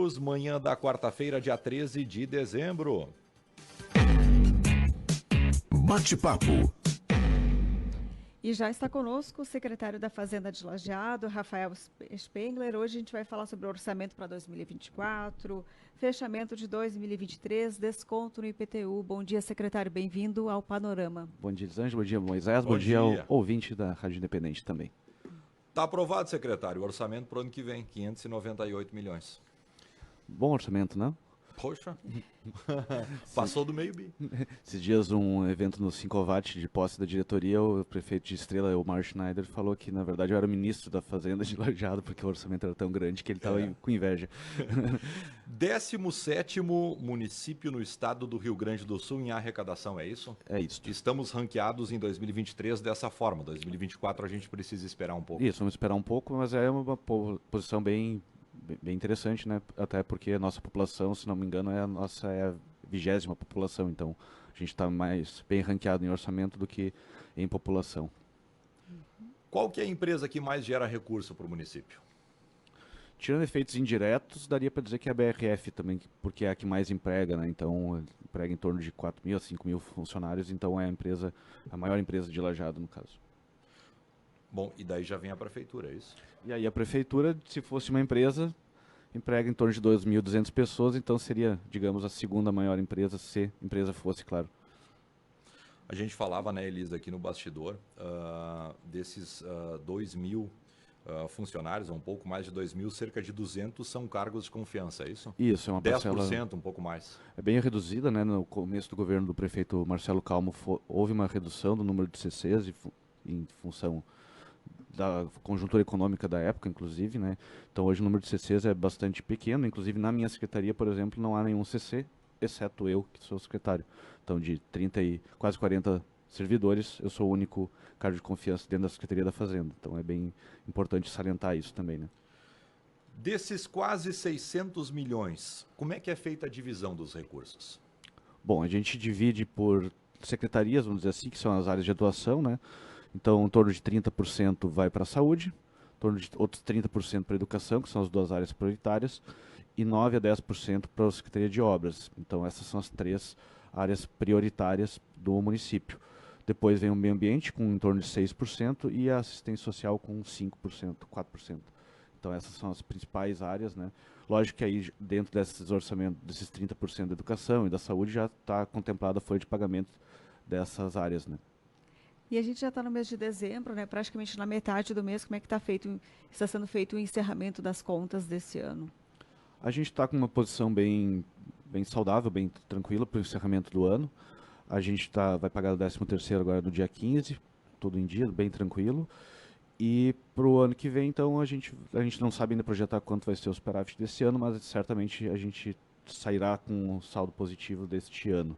News, manhã da quarta-feira, dia 13 de dezembro. Bate-papo. E já está conosco o secretário da Fazenda de Lajeado, Rafael Spengler. Hoje a gente vai falar sobre o orçamento para 2024, fechamento de 2023, desconto no IPTU. Bom dia, secretário. Bem-vindo ao Panorama. Bom dia, Elisângela. Bom dia, Moisés. Bom dia ao ouvinte da Rádio Independente também. Está aprovado, secretário, o orçamento para o ano que vem, 598 milhões. Bom orçamento, não? Poxa, passou do meio bi. Esses dias um evento no Sincovat de posse da diretoria, o prefeito de Estrela, o Mark Schneider, falou que na verdade eu era o ministro da Fazenda de Lajeado, porque o orçamento era tão grande que ele estava com inveja. 17º município no estado do Rio Grande do Sul em arrecadação, é isso? É isso. Estamos ranqueados em 2023 dessa forma, 2024 a gente precisa esperar um pouco. Isso, vamos esperar um pouco, mas é uma posição bem interessante, né? Até porque a nossa população, se não me engano, é a 20ª população, então a gente está mais bem ranqueado em orçamento do que em população. Qual que é a empresa que mais gera recurso para o município? Tirando efeitos indiretos, daria para dizer que é a BRF também, porque é a que mais emprega, né? Então emprega em torno de 4.000 a 5.000 funcionários, então é a maior empresa de Lajeado, no caso. Bom, e daí já vem a prefeitura, é isso? E aí a prefeitura, se fosse uma empresa, emprega em torno de 2.200 pessoas, então seria, digamos, a segunda maior empresa, se empresa fosse, claro. A gente falava, né, Elisa, aqui no bastidor, desses 2.000 funcionários, um pouco mais de 2.000, cerca de 200 são cargos de confiança, é isso? Isso, é uma 10%, parcela, um pouco mais. É bem reduzida, né? No começo do governo do prefeito Marcelo Calmo, houve uma redução do número de CCs em função da conjuntura econômica da época, inclusive, né? Então hoje o número de CCs é bastante pequeno, inclusive na minha secretaria, por exemplo, não há nenhum CC, exceto eu, que sou secretário. Então de 30 e quase 40 servidores, eu sou o único cargo de confiança dentro da Secretaria da Fazenda. Então é bem importante salientar isso também, né? Desses quase 600 milhões, como é que é feita a divisão dos recursos? Bom, a gente divide por secretarias, vamos dizer assim, que são as áreas de atuação, né? Então, em torno de 30% vai para a saúde, em torno de outros 30% para a educação, que são as duas áreas prioritárias, e 9 a 10% para a Secretaria de Obras. Então, essas são as três áreas prioritárias do município. Depois vem o meio ambiente, com em torno de 6%, e a assistência social com 5%, 4%. Então, essas são as principais áreas, né? Lógico que aí, dentro desses orçamentos, desses 30% da educação e da saúde, já está contemplada a folha de pagamento dessas áreas, né? E a gente já está no mês de dezembro, né? Praticamente na metade do mês. Como é que está sendo feito o encerramento das contas desse ano? A gente está com uma posição bem saudável, bem tranquila para o encerramento do ano. A gente vai pagar o 13º agora no dia 15, tudo em dia, bem tranquilo. E para o ano que vem, então, a gente não sabe ainda projetar quanto vai ser o superávit desse ano, mas certamente a gente sairá com um saldo positivo deste ano.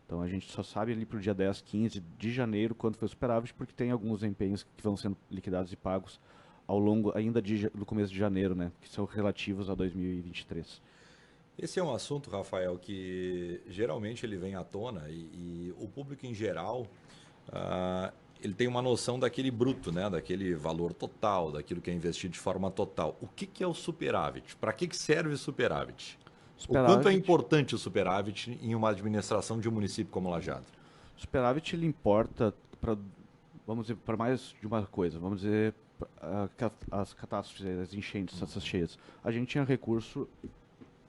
Então a gente só sabe ali para o dia 10, 15 de janeiro quanto foi o superávit, porque tem alguns empenhos que vão sendo liquidados e pagos ao longo ainda do começo de janeiro, né, que são relativos a 2023. Esse é um assunto, Rafael, que geralmente ele vem à tona e o público em geral, ele tem uma noção daquele bruto, né, daquele valor total, daquilo que é investido de forma total. O que é o superávit? Para que serve o superávit? O quanto é importante o superávit em uma administração de um município como Lajeado? O superávit ele importa vamos dizer, para mais de uma coisa. Vamos dizer, as catástrofes, as enchentes, essas cheias. A gente tinha recurso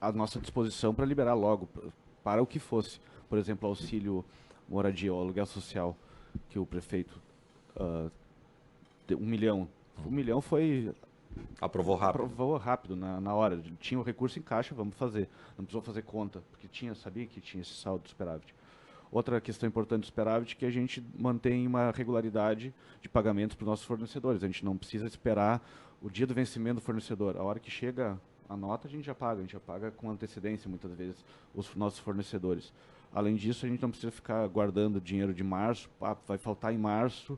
à nossa disposição para liberar logo, para o que fosse. Por exemplo, auxílio moradia ou aluguel social, que o prefeito deu 1 milhão. 1 milhão foi... Aprovou rápido. Aprovou rápido, na hora. Tinha o recurso em caixa, vamos fazer. Não precisou fazer conta, porque sabia que tinha esse saldo do superávit. Outra questão importante do superávit é que a gente mantém uma regularidade de pagamentos para os nossos fornecedores. A gente não precisa esperar o dia do vencimento do fornecedor. A hora que chega a nota, a gente já paga com antecedência, muitas vezes, os nossos fornecedores. Além disso, a gente não precisa ficar guardando dinheiro de março, vai faltar em março,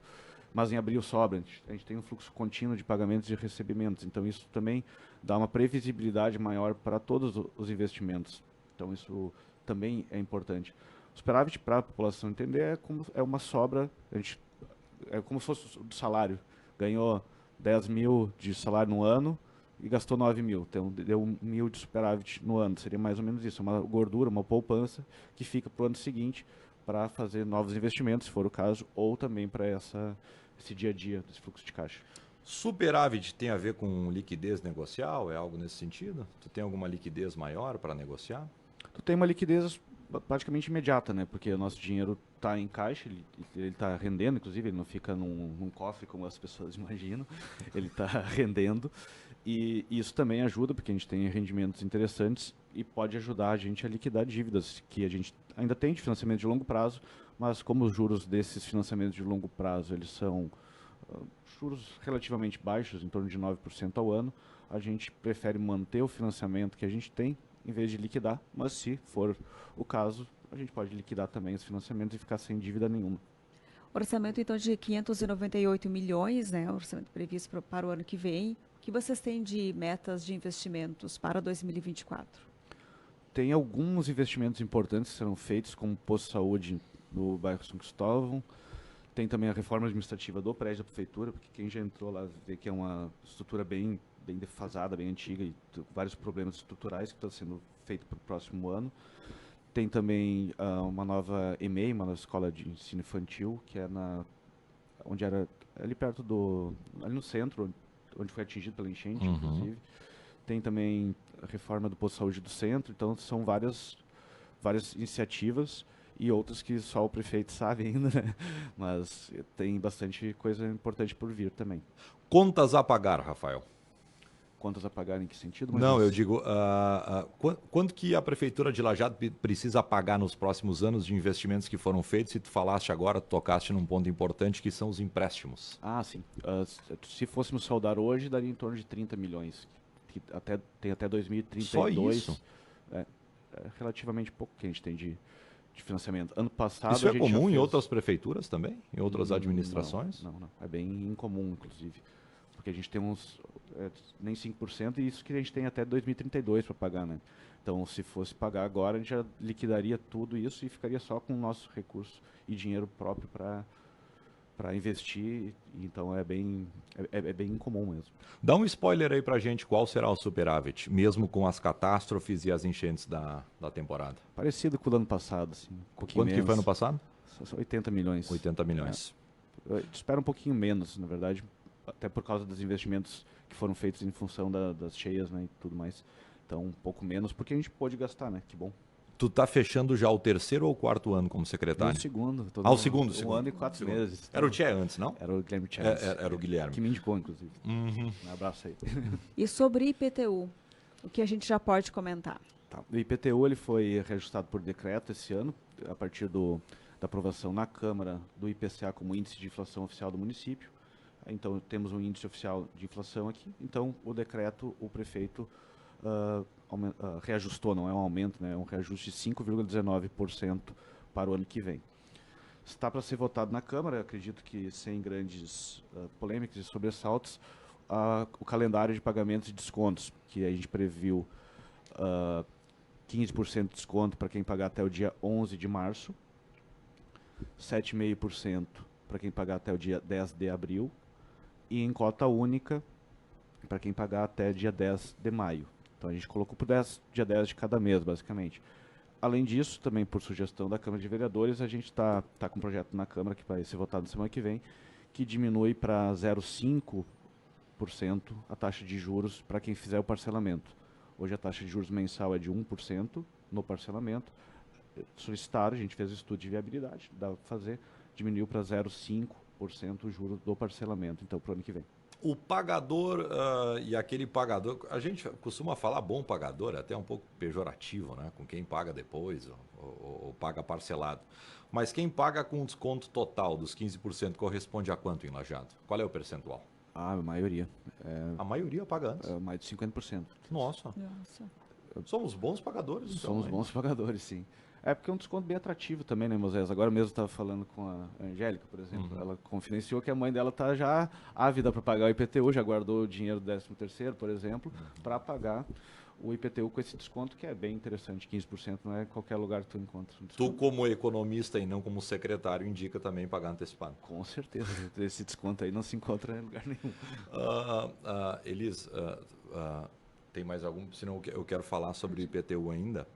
mas em abril sobra. A gente tem um fluxo contínuo de pagamentos e recebimentos, então isso também dá uma previsibilidade maior para todos os investimentos. Então isso também é importante. O superávit, para a população entender, é uma sobra, é como se fosse do salário. Ganhou 10 mil de salário no ano, e gastou 9 mil. Então, deu 1.000 de superávit no ano. Seria mais ou menos isso, uma gordura, uma poupança que fica para o ano seguinte para fazer novos investimentos, se for o caso, ou também para esse dia a dia, desse fluxo de caixa. Superávit tem a ver com liquidez negocial? É algo nesse sentido? Tu tem alguma liquidez maior para negociar? Tu tem uma liquidez praticamente imediata, né? Porque o nosso dinheiro está em caixa, ele está rendendo, inclusive, ele não fica num cofre como as pessoas imaginam, ele está rendendo. E isso também ajuda, porque a gente tem rendimentos interessantes e pode ajudar a gente a liquidar dívidas que a gente ainda tem de financiamento de longo prazo, mas como os juros desses financiamentos de longo prazo eles são juros relativamente baixos, em torno de 9% ao ano, a gente prefere manter o financiamento que a gente tem em vez de liquidar, mas se for o caso, a gente pode liquidar também os financiamentos e ficar sem dívida nenhuma. Orçamento, então, de 598 milhões, né? Orçamento previsto para o ano que vem. O que vocês têm de metas de investimentos para 2024? Tem alguns investimentos importantes que serão feitos, como posto de saúde no bairro São Cristóvão. Tem também a reforma administrativa do prédio da prefeitura, porque quem já entrou lá vê que é uma estrutura bem defasada, bem antiga e vários problemas estruturais que estão sendo feitos para o próximo ano. Tem também uma nova EMEI, uma nova escola de ensino infantil, que é onde era ali perto ali no centro, onde foi atingido pela enchente, inclusive. Tem também a reforma do posto de saúde do centro, então são várias iniciativas e outras que só o prefeito sabe ainda, né? Mas tem bastante coisa importante por vir também. Contas a pagar, Rafael. Contas a pagar em que sentido? Não, eu digo, quanto que a Prefeitura de Lajeado precisa pagar nos próximos anos de investimentos que foram feitos? E tu falaste agora, tu tocaste num ponto importante, que são os empréstimos. Ah, sim. Se fôssemos saldar hoje, daria em torno de 30 milhões. Que tem até 2032. Só isso? É relativamente pouco que a gente tem de financiamento. Ano passado Isso a é gente comum já em fez... outras prefeituras também? Em outras administrações? Não. É bem incomum, inclusive. Porque a gente tem nem 5%, e isso que a gente tem até 2032 para pagar, né? Então, se fosse pagar agora, a gente já liquidaria tudo isso e ficaria só com o nosso recurso e dinheiro próprio para investir. Então, é bem incomum mesmo. Dá um spoiler aí pra gente, qual será o superávit, mesmo com as catástrofes e as enchentes da temporada? Parecido com o do ano passado, assim. Quanto que foi ano passado? Só 80 milhões. 80 milhões. Eu espero um pouquinho menos, na verdade, até por causa dos investimentos que foram feitos em função das cheias, né, e tudo mais. Então, um pouco menos, porque a gente pôde gastar, né? Que bom. Tu tá fechando já o terceiro ou o quarto ano como secretário? O segundo. O segundo. Um ano e 4 meses. Era o Tchê antes, não? Era o Guilherme Tchê. Era o Guilherme. Que me indicou, inclusive. Um abraço aí. E sobre IPTU, o que a gente já pode comentar? Tá. O IPTU ele foi reajustado por decreto esse ano, a partir da aprovação na Câmara do IPCA como índice de inflação oficial do município. Então, temos um índice oficial de inflação aqui. Então, o decreto, o prefeito reajustou, não é um aumento, né? É um reajuste de 5,19% para o ano que vem. Está para ser votado na Câmara, acredito que sem grandes polêmicas e sobressaltos, o calendário de pagamentos e descontos, que a gente previu 15% de desconto para quem pagar até o dia 11 de março, 7,5% para quem pagar até o dia 10 de abril, e em cota única para quem pagar até dia 10 de maio. Então a gente colocou por dia 10 de cada mês, basicamente. Além disso, também por sugestão da Câmara de Vereadores, a gente está com um projeto na Câmara, que vai ser votado na semana que vem, que diminui para 0,5% a taxa de juros para quem fizer o parcelamento. Hoje a taxa de juros mensal é de 1% no parcelamento. Solicitaram, a gente fez o estudo de viabilidade, dá para fazer, diminuiu para 0,5% o juro do parcelamento, então, para o ano que vem. O pagador e aquele pagador, a gente costuma falar bom pagador, é até um pouco pejorativo, né? Com quem paga depois ou paga parcelado. Mas quem paga com desconto total dos 15% corresponde a quanto em Lajeado? Qual é o percentual? A maioria. A maioria paga antes. Mais de 50%. Nossa. Somos bons pagadores. Então, Somos bons pagadores, sim. É porque é um desconto bem atrativo também, né, Moisés? Agora mesmo eu estava falando com a Angélica, por exemplo. Ela confidenciou que a mãe dela está já ávida para pagar o IPTU, já guardou o dinheiro do 13º, por exemplo, para pagar o IPTU com esse desconto, que é bem interessante, 15%, não é qualquer lugar que tu encontra. Tu, como economista e não como secretário, indica também pagar antecipado. Com certeza, esse desconto aí não se encontra em lugar nenhum. Elis, tem mais algum? Senão eu quero falar sobre o IPTU ainda.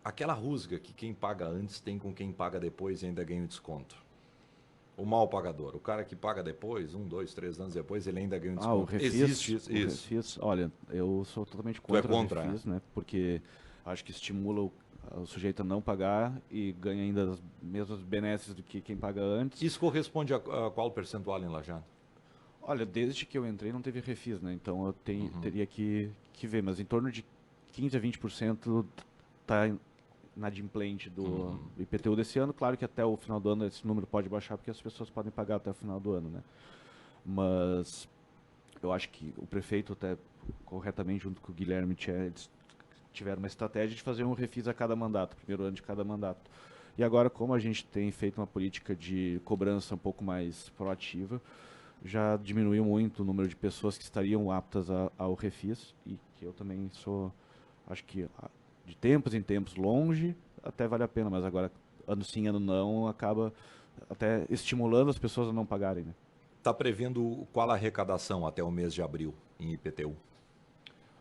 Aquela rusga que quem paga antes tem com quem paga depois e ainda ganha o desconto. O mal pagador, o cara que paga depois, 1, 2, 3 anos depois, ele ainda ganha um desconto. O refis, Existe isso? Refis, olha, eu sou totalmente Tu é contra contra, o refis, né? Porque acho que estimula o sujeito a não pagar e ganha ainda as mesmas benesses do que quem paga antes. Isso corresponde a qual percentual em Lajado? Olha, desde que eu entrei não teve refis, né? Então eu teria que ver, mas em torno de 15 a 20% está inadimplente do IPTU desse ano. Claro que até o final do ano esse número pode baixar, porque as pessoas podem pagar até o final do ano, né? Mas eu acho que o prefeito, até corretamente, junto com o Guilherme, tiveram uma estratégia de fazer um refis a cada mandato, primeiro ano de cada mandato. E agora, como a gente tem feito uma política de cobrança um pouco mais proativa, já diminuiu muito o número de pessoas que estariam aptas ao refis, e que eu também sou, acho que de tempos em tempos longe, até vale a pena, mas agora, ano sim, ano não, acaba até estimulando as pessoas a não pagarem, né? Está prevendo qual a arrecadação até o mês de abril em IPTU?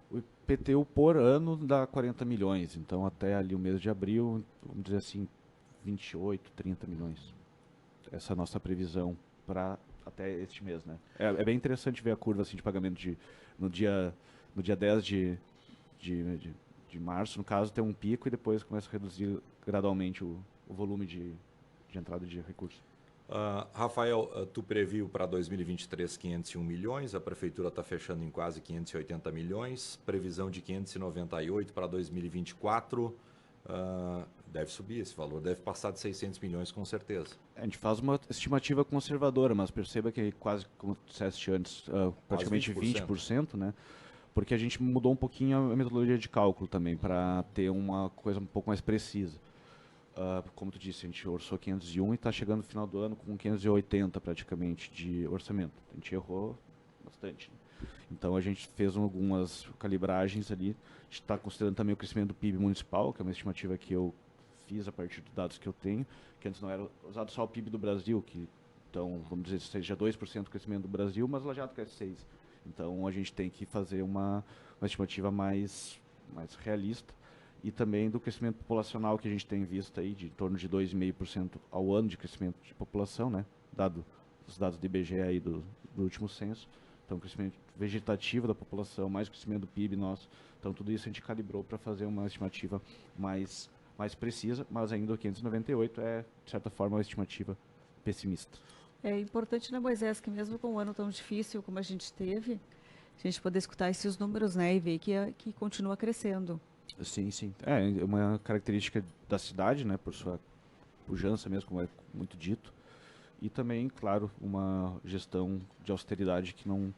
O IPTU por ano dá 40 milhões, então até ali o mês de abril, vamos dizer assim, 28, 30 milhões. Essa é a nossa previsão para até este mês, né? É bem interessante ver a curva assim, de pagamento no dia 10 de março, no caso, tem um pico e depois começa a reduzir gradualmente o volume de entrada de recursos. Rafael, tu previu para 2023 501 milhões, a prefeitura está fechando em quase 580 milhões, previsão de 598 para 2024, deve subir esse valor, deve passar de 600 milhões com certeza. A gente faz uma estimativa conservadora, mas perceba que quase, como tu disseste antes, praticamente 20%, né? Porque a gente mudou um pouquinho a metodologia de cálculo também, para ter uma coisa um pouco mais precisa. Como tu disse, a gente orçou 501 e está chegando no final do ano com 580 praticamente de orçamento. A gente errou bastante, né? Então a gente fez algumas calibragens ali. A gente está considerando também o crescimento do PIB municipal, que é uma estimativa que eu fiz a partir dos dados que eu tenho, que antes não era usado só o PIB do Brasil, que então, vamos dizer, seja 2% o crescimento do Brasil, mas Lajado cresce 6%. Então a gente tem que fazer uma estimativa mais realista. E também do crescimento populacional que a gente tem visto aí, de em torno de 2,5% ao ano de crescimento de população, né? Dado os dados do IBGE aí do último censo. Então, crescimento vegetativo da população, mais crescimento do PIB nosso. Então, tudo isso a gente calibrou para fazer uma estimativa mais precisa, mas ainda o 598 é, de certa forma, uma estimativa pessimista. É importante, né, Moisés, que mesmo com um ano tão difícil como a gente teve, a gente poder escutar esses números, né, e ver que continua crescendo. Sim, sim. É uma característica da cidade, né, por sua pujança mesmo, como é muito dito. E também, claro, uma gestão de austeridade que não,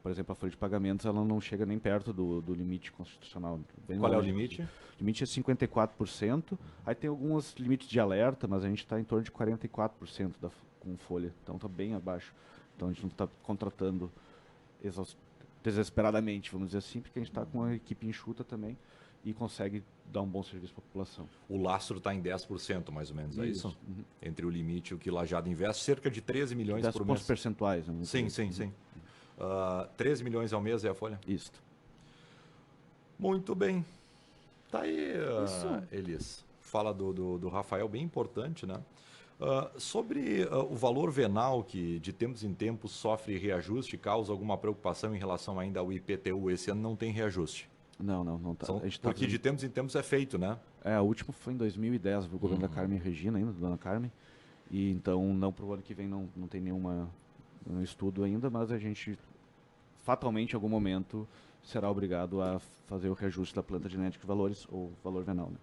por exemplo, a folha de pagamentos, ela não chega nem perto do limite constitucional. Qual é o limite? O limite é 54%. Aí tem alguns limites de alerta, mas a gente está em torno de 44% com folha. Então está bem abaixo. Então a gente não está contratando desesperadamente, vamos dizer assim, porque a gente está com uma equipe enxuta também e consegue dar um bom serviço para a população. O lastro está em 10%, mais ou menos, é isso? Uhum. Entre o limite e o que Lajado investe, cerca de 13 milhões por mês. 10 pontos percentuais. Né? Sim. 13 milhões ao mês é a folha? Isso. Muito bem. Tá aí, Elis. Fala do Rafael, bem importante, né? Sobre o valor venal que de tempos em tempos sofre reajuste, causa alguma preocupação em relação ainda ao IPTU? Esse ano não tem reajuste. Não tá. Porque de tempos em tempos é feito, né? O último foi em 2010, o governo da Carmen Regina ainda, da dona Carmen. E então, não para o ano que vem não tem nenhum estudo ainda, mas a gente, fatalmente, em algum momento, será obrigado a fazer o reajuste da planta genética de valores ou valor venal, né?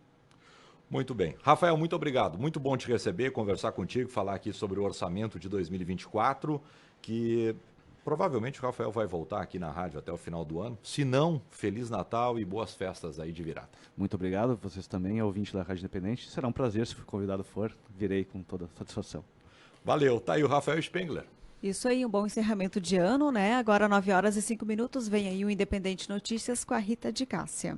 Muito bem. Rafael, muito obrigado. Muito bom te receber, conversar contigo, falar aqui sobre o orçamento de 2024, que provavelmente o Rafael vai voltar aqui na rádio até o final do ano. Se não, Feliz Natal e boas festas aí de virada. Muito obrigado. Vocês também, ouvinte da Rádio Independente. Será um prazer, se o convidado for, virei com toda satisfação. Valeu. Tá aí o Rafael Spengler. Isso aí, um bom encerramento de ano, né? Agora 9 horas e 5 minutos, vem aí o Independente Notícias com a Rita de Cássia.